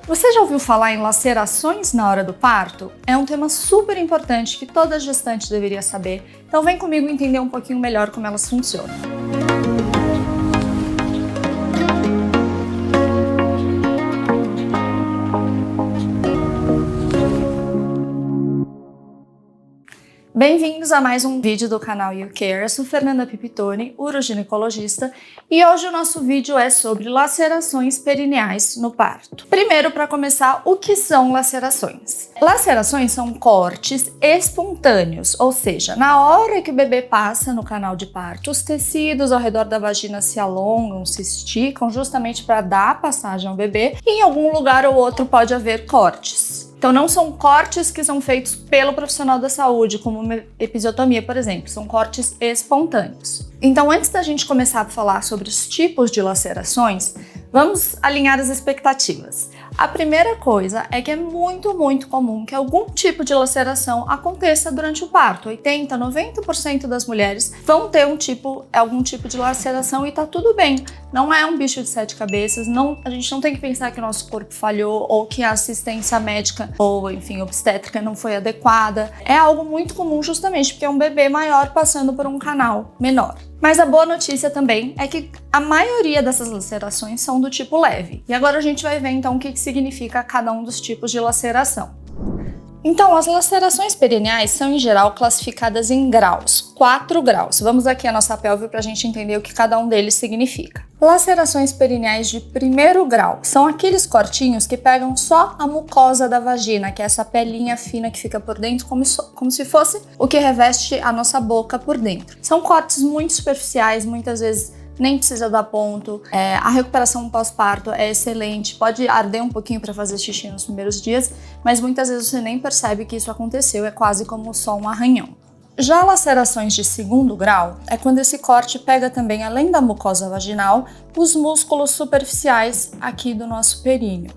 Você já ouviu falar em lacerações na hora do parto? É um tema super importante que toda gestante deveria saber, então vem comigo entender um pouquinho melhor como elas funcionam. Bem-vindos a mais um vídeo do canal You Care. Eu sou Fernanda Pipitone, uroginecologista, e hoje o nosso vídeo é sobre lacerações perineais no parto. Primeiro, para começar, o que são lacerações? Lacerações são cortes espontâneos, ou seja, na hora que o bebê passa no canal de parto, os tecidos ao redor da vagina se alongam, se esticam, justamente para dar passagem ao bebê, e em algum lugar ou outro pode haver cortes. Então não são cortes que são feitos pelo profissional da saúde, como uma episiotomia, por exemplo, são cortes espontâneos. Então antes da gente começar a falar sobre os tipos de lacerações, vamos alinhar as expectativas. A primeira coisa é que é muito comum que algum tipo de laceração aconteça durante o parto. 80%, 90% das mulheres vão ter algum tipo de laceração e tá tudo bem. Não é um bicho de 7 cabeças, a gente não tem que pensar que o nosso corpo falhou ou que a assistência médica ou, enfim, obstétrica não foi adequada. É algo muito comum justamente porque é um bebê maior passando por um canal menor. Mas a boa notícia também é que a maioria dessas lacerações são do tipo leve. E agora a gente vai ver então o que significa cada um dos tipos de laceração. Então, as lacerações perineais são em geral classificadas em graus, 4 graus. Vamos aqui à nossa pelve para a gente entender o que cada um deles significa. Lacerações perineais de primeiro grau são aqueles cortinhos que pegam só a mucosa da vagina, que é essa pelinha fina que fica por dentro, como se fosse o que reveste a nossa boca por dentro. São cortes muito superficiais, muitas vezes nem precisa dar ponto, a recuperação pós-parto é excelente, pode arder um pouquinho para fazer xixi nos primeiros dias, mas muitas vezes você nem percebe que isso aconteceu, é quase como só um arranhão. Já lacerações de segundo grau é quando esse corte pega também, além da mucosa vaginal, os músculos superficiais aqui do nosso períneo.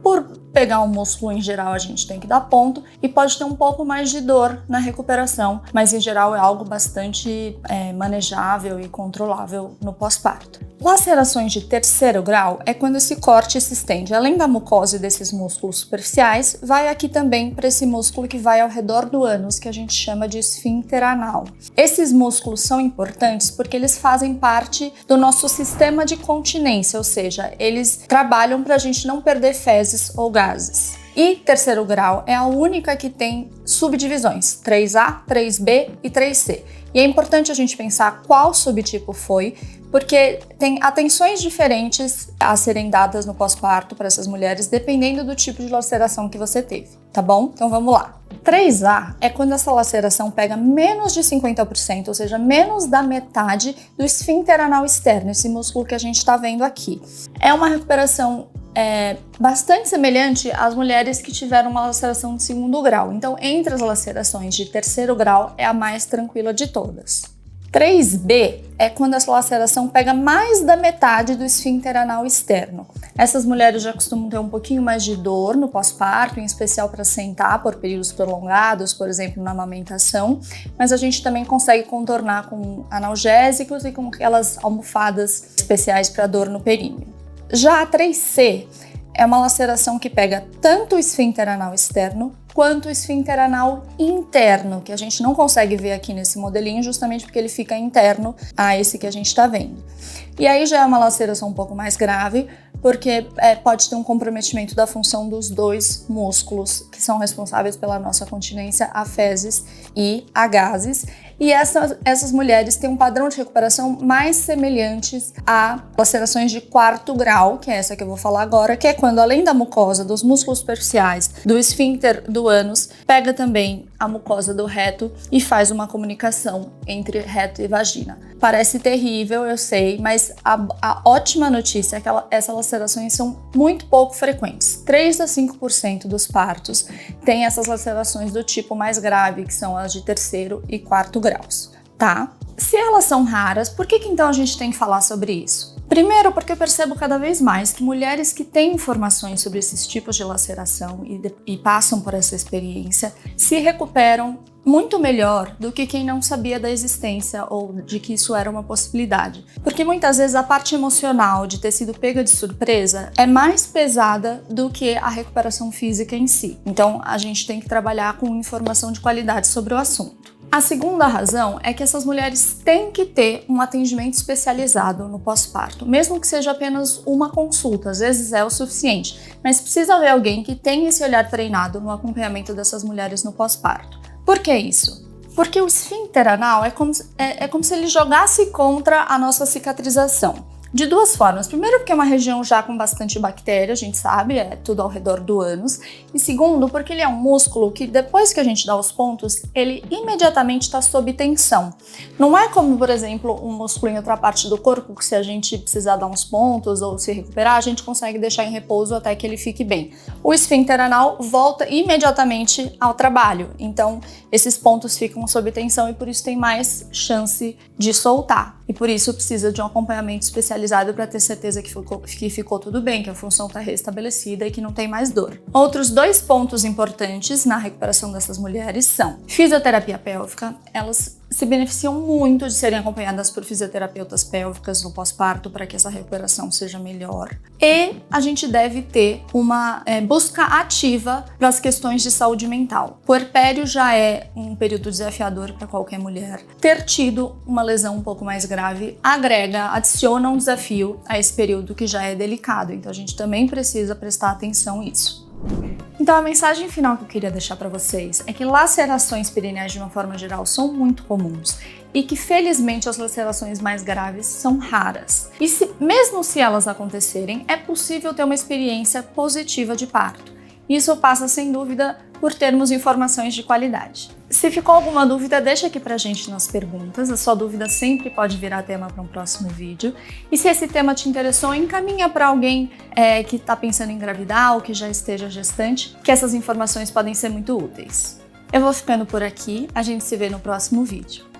Por pegar um músculo, em geral, a gente tem que dar ponto e pode ter um pouco mais de dor na recuperação, mas em geral é algo bastante manejável e controlável no pós-parto. Lacerações de terceiro grau é quando esse corte se estende, além da mucosa e desses músculos superficiais, vai aqui também para esse músculo que vai ao redor do ânus, que a gente chama de esfíncter anal. Esses músculos são importantes porque eles fazem parte do nosso sistema de continência, ou seja, eles trabalham para a gente não perder fezes ou gases. E terceiro grau é a única que tem subdivisões, 3A, 3B e 3C. E é importante a gente pensar qual subtipo foi, porque tem atenções diferentes a serem dadas no pós-parto para essas mulheres, dependendo do tipo de laceração que você teve, tá bom? Então vamos lá. 3A é quando essa laceração pega menos de 50%, ou seja, menos da metade do esfíncter anal externo, esse músculo que a gente está vendo aqui. É uma recuperação bastante semelhante às mulheres que tiveram uma laceração de segundo grau. Então, entre as lacerações de terceiro grau, é a mais tranquila de todas. 3B é quando essa laceração pega mais da metade do esfíncter anal externo. Essas mulheres já costumam ter um pouquinho mais de dor no pós-parto, em especial para sentar por períodos prolongados, por exemplo, na amamentação, mas a gente também consegue contornar com analgésicos e com aquelas almofadas especiais para dor no períneo. Já a 3C é uma laceração que pega tanto o esfíncter anal externo quanto o esfíncter anal interno, que a gente não consegue ver aqui nesse modelinho, justamente porque ele fica interno a esse que a gente está vendo. E aí já é uma laceração um pouco mais grave, porque pode ter um comprometimento da função dos dois músculos que são responsáveis pela nossa continência a fezes e a gases. E essas mulheres têm um padrão de recuperação mais semelhantes a lacerações de quarto grau, que é essa que eu vou falar agora, que é quando, além da mucosa, dos músculos superficiais, do esfíncter do ânus, pega também a mucosa do reto e faz uma comunicação entre reto e vagina. Parece terrível, eu sei, mas a ótima notícia é que essas lacerações são muito pouco frequentes. 3 a 5% dos partos têm essas lacerações do tipo mais grave, que são as de terceiro e quarto graus, tá? Se elas são raras, por que então a gente tem que falar sobre isso? Primeiro, porque eu percebo cada vez mais que mulheres que têm informações sobre esses tipos de laceração e passam por essa experiência se recuperam muito melhor do que quem não sabia da existência ou de que isso era uma possibilidade. Porque muitas vezes a parte emocional de ter sido pega de surpresa é mais pesada do que a recuperação física em si. Então a gente tem que trabalhar com informação de qualidade sobre o assunto. A segunda razão é que essas mulheres têm que ter um atendimento especializado no pós-parto, mesmo que seja apenas uma consulta, às vezes é o suficiente, mas precisa haver alguém que tenha esse olhar treinado no acompanhamento dessas mulheres no pós-parto. Por que isso? Porque o esfíncter anal é como se ele jogasse contra a nossa cicatrização. De duas formas. Primeiro, porque é uma região já com bastante bactéria, a gente sabe, é tudo ao redor do ânus. E segundo, porque ele é um músculo que depois que a gente dá os pontos, ele imediatamente está sob tensão. Não é como, por exemplo, um músculo em outra parte do corpo, que se a gente precisar dar uns pontos ou se recuperar, a gente consegue deixar em repouso até que ele fique bem. O esfíncter anal volta imediatamente ao trabalho. Então, esses pontos ficam sob tensão e por isso tem mais chance de soltar. E por isso precisa de um acompanhamento especializado para ter certeza que ficou tudo bem, que a função está restabelecida e que não tem mais dor. Outros 2 pontos importantes na recuperação dessas mulheres são fisioterapia pélvica. Elas se beneficiam muito de serem acompanhadas por fisioterapeutas pélvicas no pós-parto para que essa recuperação seja melhor. E a gente deve ter uma busca ativa para as questões de saúde mental. O puerpério já é um período desafiador para qualquer mulher. Ter tido uma lesão um pouco mais grave adiciona um desafio a esse período que já é delicado. Então a gente também precisa prestar atenção nisso. Então a mensagem final que eu queria deixar para vocês é que lacerações perineais de uma forma geral são muito comuns e que felizmente as lacerações mais graves são raras. E mesmo se elas acontecerem, é possível ter uma experiência positiva de parto. Isso passa sem dúvida por termos informações de qualidade. Se ficou alguma dúvida, deixa aqui pra gente nas perguntas. A sua dúvida sempre pode virar tema para um próximo vídeo. E se esse tema te interessou, encaminha para alguém que está pensando em engravidar ou que já esteja gestante, que essas informações podem ser muito úteis. Eu vou ficando por aqui, a gente se vê no próximo vídeo.